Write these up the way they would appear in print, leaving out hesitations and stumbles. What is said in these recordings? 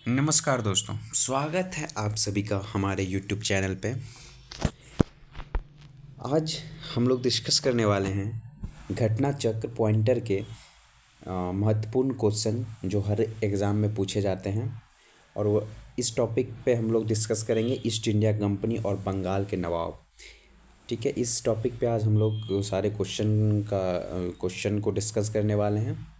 नमस्कार दोस्तों, स्वागत है आप सभी का हमारे YouTube चैनल पे। आज हम लोग डिस्कस करने वाले हैं घटना चक्र पॉइंटर के महत्वपूर्ण क्वेश्चन जो हर एग्ज़ाम में पूछे जाते हैं। और वो इस टॉपिक पे हम लोग डिस्कस करेंगे ईस्ट इंडिया कंपनी और बंगाल के नवाब। ठीक है, इस टॉपिक पे आज हम लोग सारे क्वेश्चन को डिस्कस करने वाले हैं।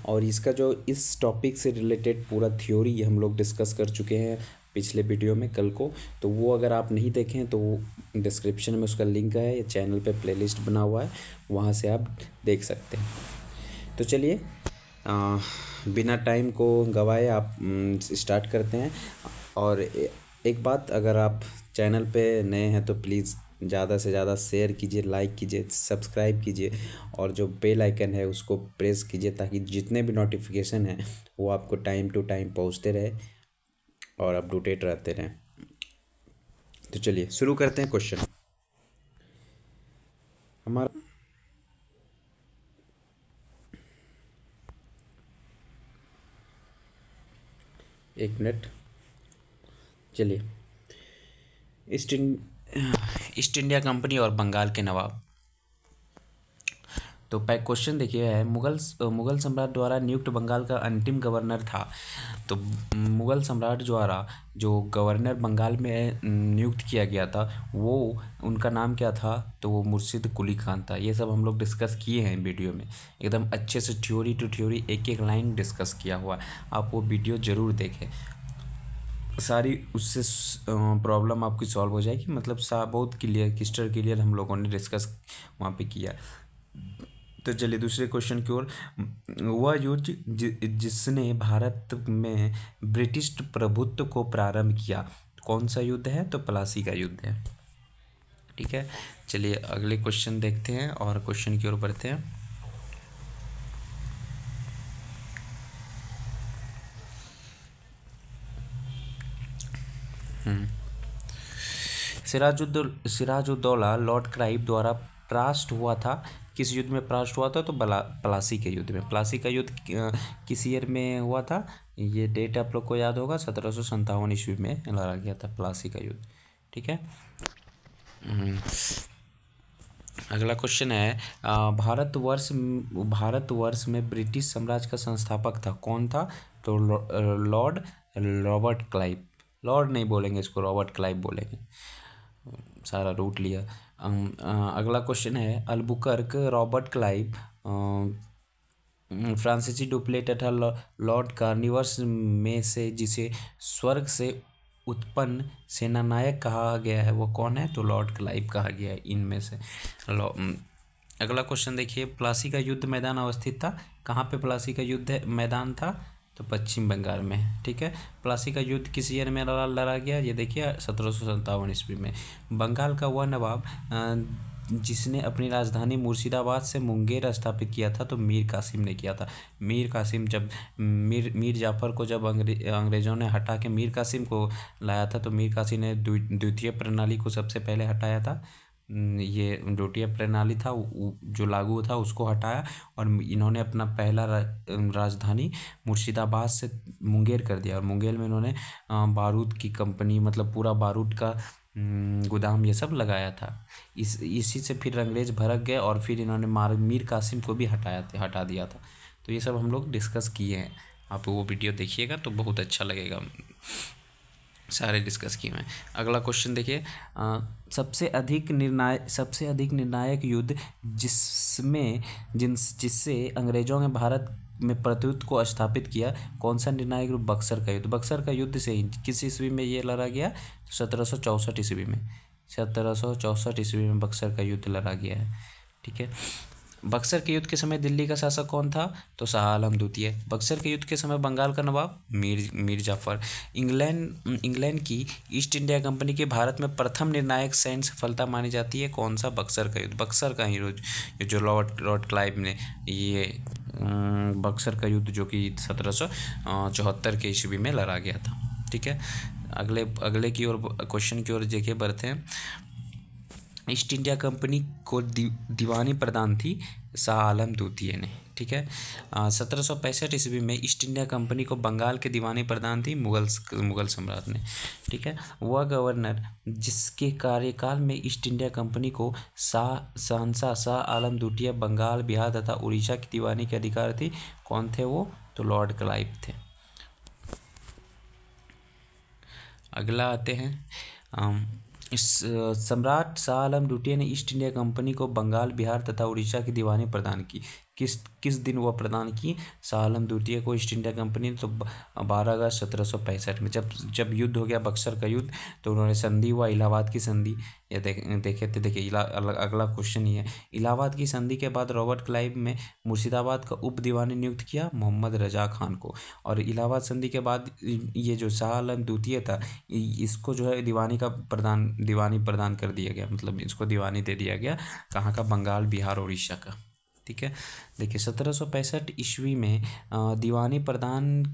और इसका जो इस टॉपिक से रिलेटेड पूरा थ्योरी हम लोग डिस्कस कर चुके हैं पिछले वीडियो में कल को, तो वो अगर आप नहीं देखें तो वो डिस्क्रिप्शन में उसका लिंक है या चैनल पे प्लेलिस्ट बना हुआ है, वहाँ से आप देख सकते हैं। तो चलिए बिना टाइम को गवाए आप स्टार्ट करते हैं। और एक बात, अगर आप चैनल पे नए हैं तो प्लीज़ ज़्यादा से ज़्यादा शेयर कीजिए, लाइक कीजिए, सब्सक्राइब कीजिए और जो बेल आइकन है उसको प्रेस कीजिए ताकि जितने भी नोटिफिकेशन हैं वो आपको टाइम टू टाइम पहुंचते रहे और अपडेटेड रहते रहें। तो चलिए शुरू करते हैं क्वेश्चन। हमारा एक मिनट, चलिए ईस्ट इंडिया कंपनी और बंगाल के नवाब। तो क्वेश्चन देखिए है, मुगल सम्राट द्वारा नियुक्त बंगाल का अंतिम गवर्नर था। तो मुगल सम्राट द्वारा जो गवर्नर बंगाल में नियुक्त किया गया था वो उनका नाम क्या था? तो वो मुर्शिद कुली खान था। ये सब हम लोग डिस्कस किए हैं वीडियो में, एकदम अच्छे से थ्योरी टू थ्योरी एक एक लाइन डिस्कस किया हुआ है। आप वो वीडियो ज़रूर देखें, सारी उससे प्रॉब्लम आपकी सॉल्व हो जाएगी। मतलब बहुत क्लियर हम लोगों ने डिस्कस वहाँ पे किया। तो चलिए दूसरे क्वेश्चन की ओर। वह युद्ध जिसने भारत में ब्रिटिश प्रभुत्व को प्रारंभ किया, कौन सा युद्ध है? तो प्लासी का युद्ध है। ठीक है, चलिए अगले क्वेश्चन देखते हैं और क्वेश्चन की ओर बढ़ते हैं। सिराजुद्दौला लॉर्ड क्लाइव द्वारा परास्त हुआ था। किस युद्ध में परास्त हुआ था? तो प्लासी के युद्ध में। प्लासी का युद्ध किस ईयर में हुआ था? ये डेट आप लोग को याद होगा, 1757 ईस्वी में लड़ा गया था प्लासी का युद्ध। ठीक है, अगला क्वेश्चन है, भारतवर्ष में ब्रिटिश साम्राज्य का संस्थापक था, कौन था? तो लॉर्ड रॉबर्ट क्लाइव। लॉर्ड नहीं बोलेंगे इसको, रॉबर्ट क्लाइव बोलेंगे, सारा रूट लिया। अगला क्वेश्चन है, अल्बुकर्क रॉबर्ट क्लाइव फ्रांसीसी डुप्लेट तथा लॉर्ड कार्निवस में से जिसे स्वर्ग से उत्पन्न सेनानायक कहा गया है वो कौन है? तो लॉर्ड क्लाइव कहा गया है इनमें से। अगला क्वेश्चन देखिए, प्लासी का युद्ध मैदान अवस्थित था, कहाँ पे प्लासी का युद्ध मैदान था? तो पश्चिम बंगाल में। ठीक है, प्लासी का युद्ध किस ईयर में लड़ा गया? ये देखिए 1757 ईस्वी में। बंगाल का वह नवाब जिसने अपनी राजधानी मुर्शिदाबाद से मुंगेर स्थापित किया था, तो मीर कासिम ने किया था। मीर कासिम जब मीर जाफ़र को जब अंग्रेज़ों ने हटा के मीर कासिम को लाया था, तो मीर कासिम ने द्वितीय प्रणाली को सबसे पहले हटाया था। ये द्वितीय प्रणाली था जो लागू था उसको हटाया और इन्होंने अपना पहला राजधानी मुर्शिदाबाद से मुंगेर कर दिया। और मुंगेर में इन्होंने बारूद की कंपनी, मतलब पूरा बारूद का गोदाम ये सब लगाया था। इसी से फिर अंग्रेज़ भड़क गए और फिर इन्होंने मीर कासिम को भी हटा दिया था। तो ये सब हम लोग डिस्कस किए हैं, आप वो वीडियो देखिएगा तो बहुत अच्छा लगेगा, सारे डिस्कस किए हैं। अगला क्वेश्चन देखिए, सबसे अधिक निर्णायक युद्ध जिससे अंग्रेजों ने भारत में प्रभुत्व को स्थापित किया, कौन सा निर्णायक युद्ध? बक्सर का युद्ध। बक्सर का युद्ध से किस ईस्वी में ये लड़ा गया? 1764 ईस्वी में। 1764 ईस्वी में बक्सर का युद्ध लड़ा गया है। ठीक है, बक्सर के युद्ध के समय दिल्ली का शासक कौन था? तो शाह आलम द्वितीय। बक्सर के युद्ध के समय बंगाल का नवाब मीर जाफ़र। इंग्लैंड की ईस्ट इंडिया कंपनी के भारत में प्रथम निर्णायक सैन्य सफलता मानी जाती है, कौन सा? बक्सर का युद्ध। बक्सर का ही जो लॉर्ड क्लाइव ने ये बक्सर का युद्ध जो कि 1774 के ईस्वी में लड़ा गया था। ठीक है, अगले की ओर क्वेश्चन की ओर देखिए बढ़ते हैं। ईस्ट इंडिया कंपनी को दीवानी प्रदान थी शाह आलम द्वितीय ने। ठीक है, 1765 ईस्वी में ईस्ट इंडिया कंपनी को बंगाल के दीवानी प्रदान थी मुगल सम्राट ने। ठीक है, वह गवर्नर जिसके कार्यकाल में ईस्ट इंडिया कंपनी को शहंशाह शाह आलम द्वितीय बंगाल, बिहार तथा उड़ीसा की दीवानी के अधिकार थी, कौन थे वो? तो लॉर्ड क्लाइव थे। अगला आते हैं, सम्राट शाह आलम द्वितीय ने ईस्ट इंडिया कंपनी को बंगाल, बिहार तथा उड़ीसा की दीवानी प्रदान की। किस दिन वह प्रदान की शाह आलम द्वितीय को ईस्ट इंडिया कंपनी ने? तो 12 अगस्त 1765 में, जब युद्ध हो गया बक्सर का युद्ध, तो उन्होंने संधि हुआ इलाहाबाद की संधि। ये देखिए अगला क्वेश्चन ही है। इलाहाबाद की संधि के बाद रॉबर्ट क्लाइव में मुर्शिदाबाद का उप दीवानी नियुक्त किया मोहम्मद रजा खान को, और इलाहाबाद संधि के बाद ये जो शाह आलम द्वितीय था, इसको जो है दीवानी प्रदान कर दिया गया, मतलब इसको दीवानी दे दिया गया। कहाँ का? बंगाल, बिहार, उड़ीसा का। ठीक है, देखिए 1765 ईस्वी में दीवानी प्रदान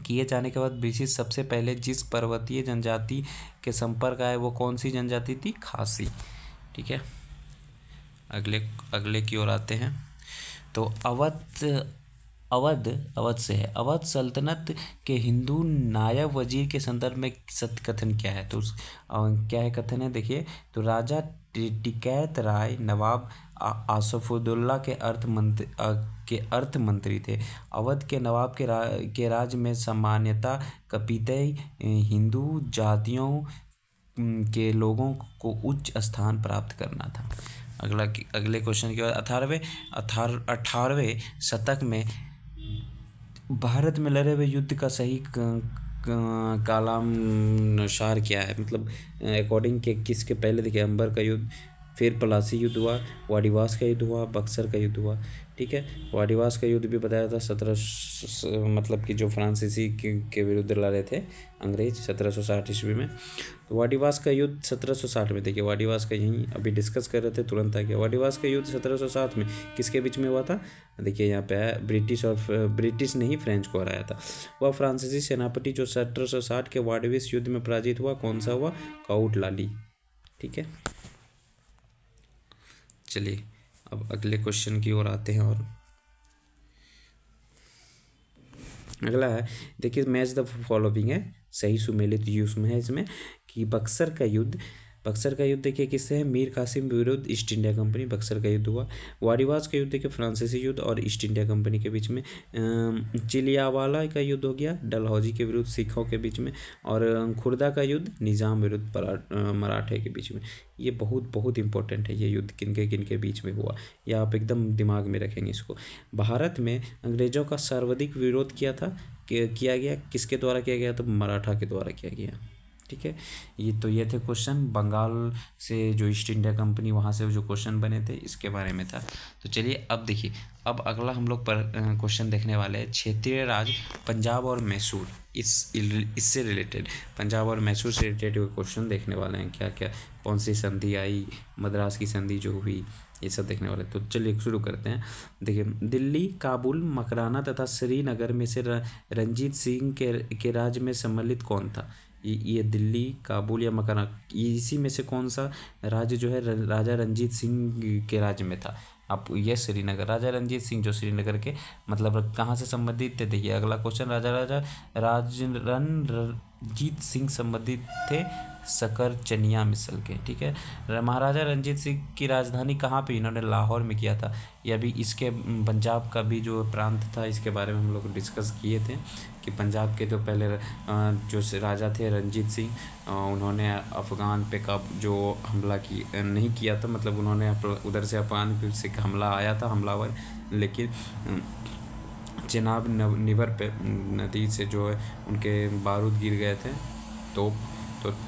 किए जाने के बाद ब्रिटिश सबसे पहले जिस पर्वतीय जनजाति के संपर्क आए वो कौन सी जनजाति थी? खासी। ठीक है, अगले की ओर आते हैं। तो अवध से है। अवध सल्तनत के हिंदू नायब वजीर के संदर्भ में सत्य कथन क्या है? तो क्या है कथन है? देखिए, तो राजा टिकैत राय नवाब आसफुद्दौला के अर्थ मंत्री थे। अवध के नवाब के राज में सामान्यतः कपितय हिंदू जातियों के लोगों को उच्च स्थान प्राप्त करना था। अगले क्वेश्चन की ओर। 18वें शतक में भारत में लड़े हुए युद्ध का सही कालानुसार क्या है? मतलब अकॉर्डिंग के किसके पहले? देखिए, अंबर का युद्ध, फिर प्लासी युद्ध हुआ, वाडिवास का युद्ध हुआ, बक्सर का युद्ध हुआ। ठीक है, वाडिवास का युद्ध भी बताया था 17 मतलब कि जो फ्रांसीसी के विरुद्ध लड़े थे अंग्रेज 1760 ईस्वी में। तो वाडिवास का युद्ध 1760 में, देखिए वाडिवास का यहीं अभी डिस्कस कर रहे थे, तुरंत आ गया। वाडिवास का युद्ध 1760 में किसके बीच में हुआ था? देखिए यहाँ पे है, ब्रिटिश ने ही फ्रेंच को हराया था। वह फ्रांसीसी सेनापति जो 1760 के वाडिवास युद्ध में पराजित हुआ, कौन सा हुआ? काउट लाली। ठीक है, चलिए अब अगले क्वेश्चन की ओर आते हैं। और अगला है, देखिए मैच द फॉलोइंग है, सही सुमेलित यूज में है इसमें कि बक्सर का युद्ध देखिए किससे है? मीर कासिम विरुद्ध ईस्ट इंडिया कंपनी, बक्सर का युद्ध हुआ। वाडिवास का युद्ध देखिए फ्रांसीसी युद्ध और ईस्ट इंडिया कंपनी के बीच में। चिलियावाला का युद्ध हो गया डलहौजी के विरुद्ध सिखों के बीच में, और खुर्दा का युद्ध निज़ाम विरुद्ध मराठे के बीच में। ये बहुत इंपॉर्टेंट है, ये युद्ध किनके बीच में हुआ, ये आप एकदम दिमाग में रखेंगे इसको। भारत में अंग्रेजों का सर्वाधिक विरोध किया गया किसके द्वारा किया गया? तो मराठा के द्वारा किया गया। ठीक है, ये थे क्वेश्चन बंगाल से जो ईस्ट इंडिया कंपनी, वहाँ से जो क्वेश्चन बने थे इसके बारे में था। तो चलिए अब देखिए, अब अगला हम लोग पर क्वेश्चन देखने वाले हैं क्षेत्रीय राज पंजाब और मैसूर, इससे रिलेटेड पंजाब और मैसूर से रिलेटेड क्वेश्चन देखने वाले हैं। क्या क्या कौन सी संधि आई, मद्रास की संधि जो हुई, ये सब देखने वाले। तो चलिए शुरू करते हैं। देखिए, दिल्ली, काबुल, मकराना तथा श्रीनगर में से रंजीत सिंह के राज्य में सम्मिलित कौन था? ये दिल्ली, काबुल या मकराना, इसी में से कौन सा राज्य जो है राजा रंजीत सिंह के राज्य में था? आप ये श्रीनगर, राजा रंजीत सिंह जो श्रीनगर के मतलब कहाँ से संबंधित थे? देखिए अगला क्वेश्चन, राजा रंजीत सिंह संबंधित थे सकरचनिया मिसल के। ठीक है, महाराजा रंजीत सिंह की राजधानी कहाँ पे इन्होंने लाहौर में किया था। ये अभी इसके पंजाब का भी जो प्रांत था इसके बारे में हम लोग डिस्कस किए थे कि पंजाब के जो पहले जो राजा थे रंजीत सिंह, उन्होंने अफ़गान पे का जो हमला नहीं किया था, मतलब उन्होंने उधर से अफ़गान से हमला आया था हमलावर, लेकिन चेनाब निवर पे नदी से जो है उनके बारूद गिर गए थे, तो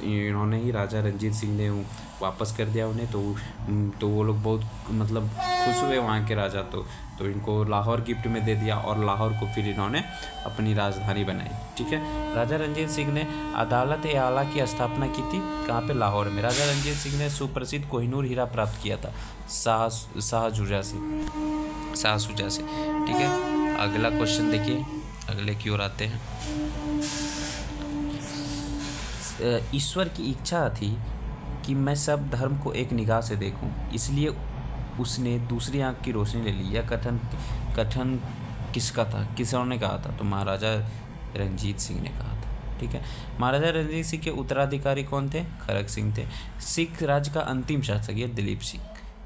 इन्होंने ही राजा रंजीत सिंह ने वापस कर दिया उन्हें। तो वो लोग बहुत मतलब खुश हुए वहाँ के राजा, तो इनको लाहौर गिफ्ट में दे दिया और लाहौर को फिर इन्होंने अपनी राजधानी बनाई। ठीक है, राजा रंजीत सिंह ने अदालत-ए-आला की स्थापना की थी कहाँ पे? लाहौर में। राजा रंजीत सिंह ने सुप्रसिद्ध कोहिनूर हीरा प्राप्त किया था शाहशुजा से। ठीक है, अगला क्वेश्चन देखिए, अगले की ओर आते हैं। ईश्वर की इच्छा थी कि मैं सब धर्म को एक निगाह से देखूं, इसलिए उसने दूसरी आंख की रोशनी ले ली। यह कथन किसका था, किसने कहा था? तो महाराजा रंजीत सिंह ने कहा था। ठीक है, महाराजा रंजीत सिंह के उत्तराधिकारी कौन थे? खड़ग सिंह थे। सिख राज का अंतिम शासक ये दिलीप सिंह,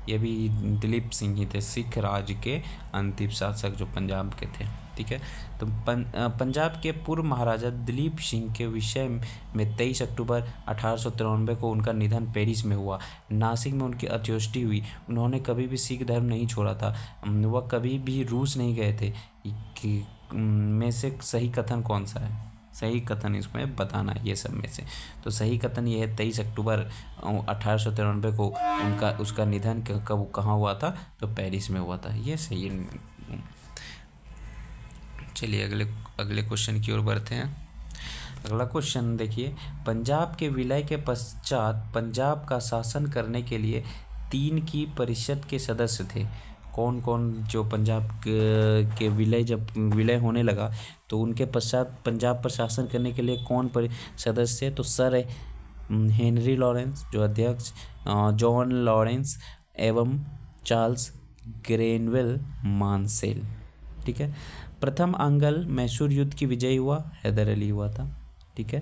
ये भी दिलीप सिंह ही थे, सिख राज के अंतिम शासक जो पंजाब के थे। ठीक है, तो पंजाब के पूर्व महाराजा दिलीप सिंह के विषय में 23 अक्टूबर 1893 को उनका निधन पेरिस में हुआ। नासिक में उनकी अंत्येष्टि हुई। उन्होंने कभी भी सिख धर्म नहीं छोड़ा था, वह कभी भी रूस नहीं गए थे। कि में से सही कथन कौन सा है? सही कथन इसमें बताना है ये सब में से। तो सही कथन ये है 23 अक्टूबर 1893 को उसका निधन कब कहाँ हुआ था? तो पेरिस में हुआ था। ये सही। चलिए अगले क्वेश्चन की ओर बढ़ते हैं। अगला क्वेश्चन देखिए, पंजाब के विलय के पश्चात पंजाब का शासन करने के लिए 3 की परिषद के सदस्य थे। कौन कौन? जो पंजाब के विलय, जब विलय होने लगा तो उनके पश्चात पंजाब पर शासन करने के लिए कौन सदस्य? तो सर हेनरी लॉरेंस जो अध्यक्ष, जॉन लॉरेंस एवं चार्ल्स ग्रेनवेल मानसेल। ठीक है, प्रथम आंग्ल मैसूर युद्ध की विजय हुआ, हैदर अली हुआ था। ठीक है,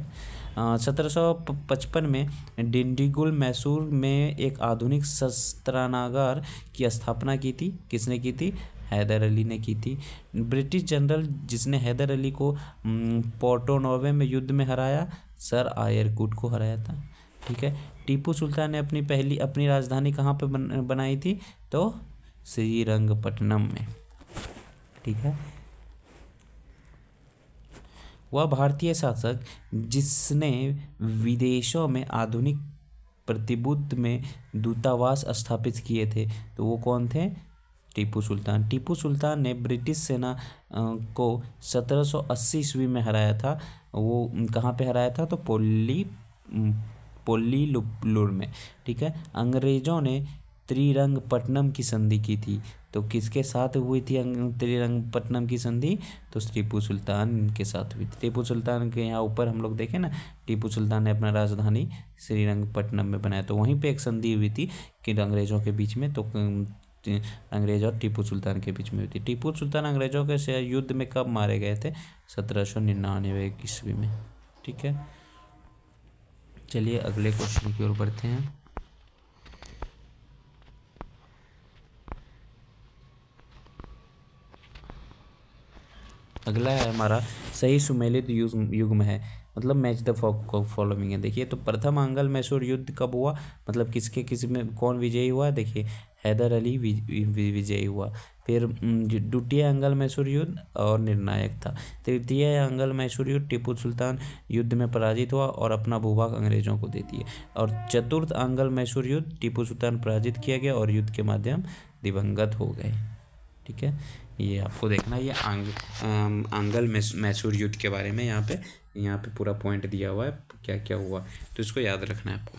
1755 में डिंडीगुल मैसूर में एक आधुनिक शस्त्रागार की स्थापना की थी। किसने की थी? हैदर अली ने की थी। ब्रिटिश जनरल जिसने हैदर अली को पोर्टोनोवे में युद्ध में हराया, सर आयरकुट को हराया था। ठीक है, टीपू सुल्तान ने अपनी राजधानी कहाँ पे बनाई थी? तो श्रीरंगपट्टनम में। ठीक है, वह भारतीय शासक जिसने विदेशों में आधुनिक प्रतिबुद्ध में दूतावास स्थापित किए थे, तो वो कौन थे? टीपू सुल्तान। टीपू सुल्तान ने ब्रिटिश सेना को 1780 ईस्वी में हराया था। वो कहाँ पे हराया था? तो पोल्लीलुर में। ठीक है, अंग्रेजों ने त्रिरंगपट्टनम की संधि की थी। तो किसके साथ हुई थी त्रिरंगपट्टनम की संधि? तो टीपू सुल्तान के साथ हुई थी। टीपू सुल्तान के यहाँ ऊपर हम लोग देखें ना, टीपू सुल्तान ने अपना राजधानी श्रीरंगपट्टनम में बनाया, तो वहीं पे एक संधि हुई थी कि अंग्रेजों के बीच में, तो अंग्रेज और टीपू सुल्तान के बीच में हुई थी। टीपू सुल्तान अंग्रेजों के युद्ध में कब मारे गए थे? 1799 ईस्वी में। ठीक है, चलिए अगले क्वेश्चन की ओर बढ़ते हैं। अगला है हमारा सही सुमेलित युग्म है, मतलब मैच द फॉलोइंग है। देखिए, तो प्रथम आंग्ल मैसूर युद्ध कब हुआ? मतलब किस में कौन विजयी हुआ? देखिए, हैदर अली विजयी हुआ। फिर द्वितीय आंग्ल मैसूर युद्ध और निर्णायक था। तृतीय आंग्ल मैसूर युद्ध टीपू सुल्तान युद्ध में पराजित हुआ और अपना भूभाग अंग्रेजों को दे दिए। और चतुर्थ आंग्ल मैसूर युद्ध टीपू सुल्तान पराजित किया गया और युद्ध के माध्यम दिवंगत हो गए। ठीक है, ये आपको देखना है, ये आंग्ल मैसूर युद्ध के बारे में यहाँ पे पूरा पॉइंट दिया हुआ है, क्या क्या हुआ, तो इसको याद रखना है आपको।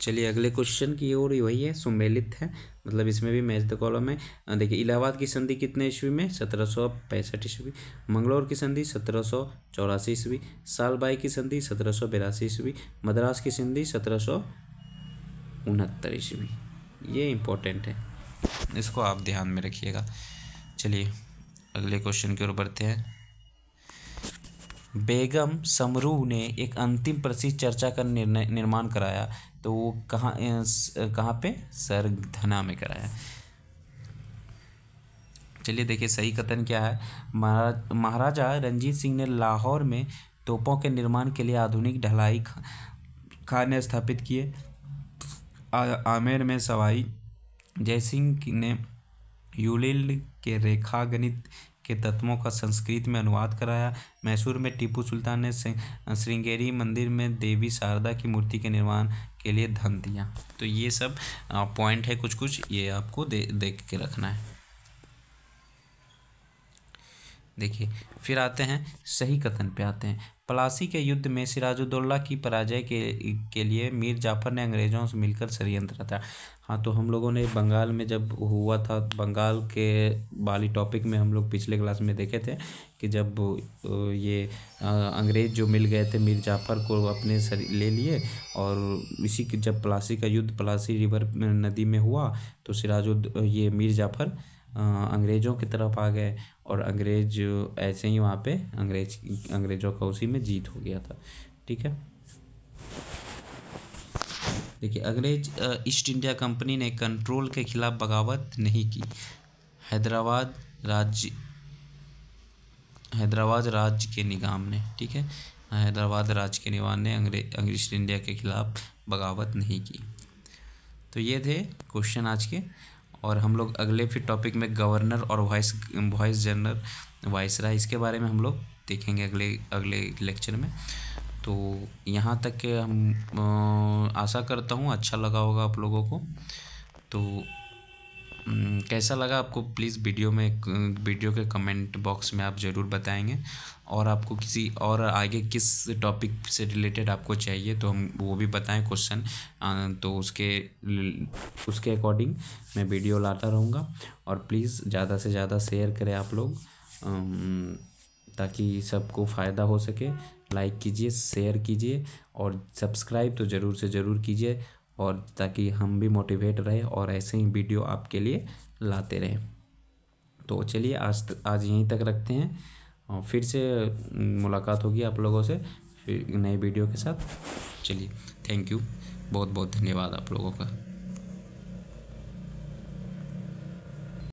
चलिए अगले क्वेश्चन की ओर, वही है सुमेलित है, मतलब इसमें भी मैच द कॉलम है। देखिए, इलाहाबाद की संधि कितने ईस्वी में? 1765 ईस्वी। मंगलौर की संधि 1784 ईस्वी। सालबाई की संधि 1782 ईस्वी। मद्रास की संधि 1769 ईस्वी। ये इम्पोर्टेंट है, इसको आप ध्यान में रखिएगा। चलिए अगले क्वेश्चन की ओर बढ़ते हैं। बेगम समरू ने एक अंतिम प्रसिद्ध चर्चा का निर्माण कराया, तो वो कहाँ पे? सरगधना में कराया। चलिए देखिए, सही कथन क्या है? महाराजा रंजीत सिंह ने लाहौर में तोपों के निर्माण के लिए आधुनिक ढलाई खाने स्थापित किए। आमेर में सवाई जयसिंह ने यूलिल के रेखा गणित के तत्वों का संस्कृत में अनुवाद कराया। मैसूर में टीपू सुल्तान ने श्रृंगेरी मंदिर में देवी शारदा की मूर्ति के निर्माण के लिए धन दिया। तो ये सब पॉइंट है, कुछ ये आपको देख के रखना है। देखिए, फिर आते हैं सही कथन पे आते हैं। प्लासी के युद्ध में सिराजुद्दौला की पराजय के लिए मीर जाफर ने अंग्रेज़ों से मिलकर षड्यंत्र रचा। हाँ, तो हम लोगों ने बंगाल में जब हुआ था, बंगाल के वाली टॉपिक में हम लोग पिछले क्लास में देखे थे कि जब ये अंग्रेज़ जो मिल गए थे मीर जाफ़र को अपने ले लिए, और इसी की जब प्लासी का युद्ध प्लासी रिवर नदी में हुआ तो ये मीर जाफ़र अंग्रेज़ों की तरफ आ गए, और अंग्रेज़ ऐसे ही वहाँ पे अंग्रेज़ों का उसी में जीत हो गया था। ठीक है, देखिए, अंग्रेज ईस्ट इंडिया कंपनी ने कंट्रोल के खिलाफ बगावत नहीं की। हैदराबाद राज्य के निज़ाम ने, ठीक है, हैदराबाद राज्य के निज़ाम ने अंग्रेज ईस्ट इंडिया के खिलाफ बगावत नहीं की। तो ये थे क्वेश्चन आज के, और हम लोग अगले फिर टॉपिक में गवर्नर और वाइस जनरल वाइसराय, इसके बारे में हम लोग देखेंगे अगले लेक्चर में। तो यहाँ तक के हम आशा करता हूँ अच्छा लगा होगा आप लोगों को। तो कैसा लगा आपको, प्लीज़ वीडियो के कमेंट बॉक्स में आप ज़रूर बताएंगे, और आपको किसी और आगे किस टॉपिक से रिलेटेड आपको चाहिए तो हम वो भी बताएं क्वेश्चन, तो उसके अकॉर्डिंग मैं वीडियो लाता रहूँगा। और प्लीज़ ज़्यादा से ज़्यादा शेयर करें आप लोग, ताकि सबको फ़ायदा हो सके। लाइक कीजिए, शेयर कीजिए, और सब्सक्राइब तो ज़रूर से ज़रूर कीजिए, और ताकि हम भी मोटिवेट रहे और ऐसे ही वीडियो आपके लिए लाते रहें। तो चलिए आज यहीं तक रखते हैं, और फिर से मुलाकात होगी आप लोगों से फिर नए वीडियो के साथ। चलिए, थैंक यू, बहुत बहुत धन्यवाद आप लोगों का।